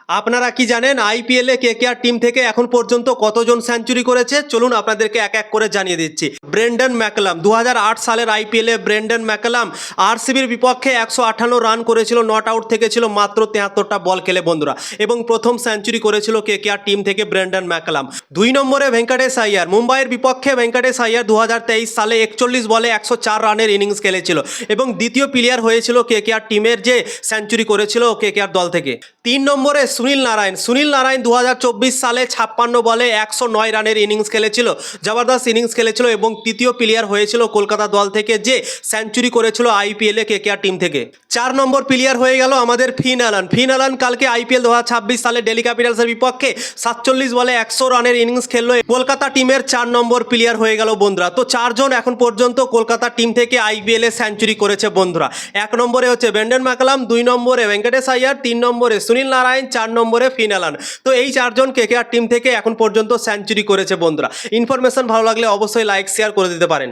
আপনারা কি জানেন আইপিএলে কেকেআর টিম থেকে এখন পর্যন্ত কতজন সেঞ্চুরি করেছে? চলুন আপনাদেরকে এক এক করে জানিয়ে দিচ্ছি। ব্রেন্ডন ম্যাকলাম 2008 সালের আইপিএলে ব্রেন্ডন ম্যাকলাম আরসিবির বিপক্ষে 158 রান করেছিল, নট আউট থেকে ছিল মাত্র 73টা বল খেলে বন্ধুরা, এবং প্রথম সেঞ্চুরি করেছিল কেকেআর টিম থেকে ব্রেন্ডন ম্যাকলাম। 2 নম্বরে ভেঙ্কটেশ আইয়ার, মুম্বাইয়ের বিপক্ষে ভেঙ্কটেশ আইয়ার 2023 সালে 41 বলে 104 রানের ইনিংস খেলেছিল এবং দ্বিতীয় প্লেয়ার হয়েছিল কেকেআর টিমের যে সেঞ্চুরি করেছিল কেকেআর দল থেকে। 3 নম্বরে সুনীল নারায়ণ 2024 সালে 56 বলে 109 রানের ইনিংস খেলেছিল, জবরদস্ত ইনিংস খেলেছিল এবং তৃতীয় প্লেয়ার হয়েছিল কলকাতা দল থেকে যে সেঞ্চুরি করেছিল আইপিএলে কেকেআর টিম থেকে। 4 নম্বর প্লেয়ার হয়ে গেল আমাদের ফিন অ্যালান কালকে আইপিএল 2026 সালে দিল্লি ক্যাপিটালসের বিপক্ষে 47 বলে 100 রানের ইনিংস খেললো, কলকাতা টিমের 4 নম্বর প্লেয়ার হয়ে গেল বন্ধুরা। তো 4 জন এখন পর্যন্ত কলকাতা টিম থেকে আইপিএলে সেঞ্চুরি করেছে বন্ধুরা। 1 নম্বরে হচ্ছে ব্রেন্ডন ম্যাকলাম, 2 নম্বরে ভেঙ্কটেশ আইয়ার, 3 নম্বরে সুনীল নারায়ণ, 4 নম্বরে ফিন অ্যালান। তো এই 4 জন কেকেআর টিম থেকে এখন পর্যন্ত সেঞ্চুরি করেছে বন্ধুরা। ইনফরমেশন ভালো লাগলে অবশ্যই লাইক শেয়ার করে দিতে পারেন।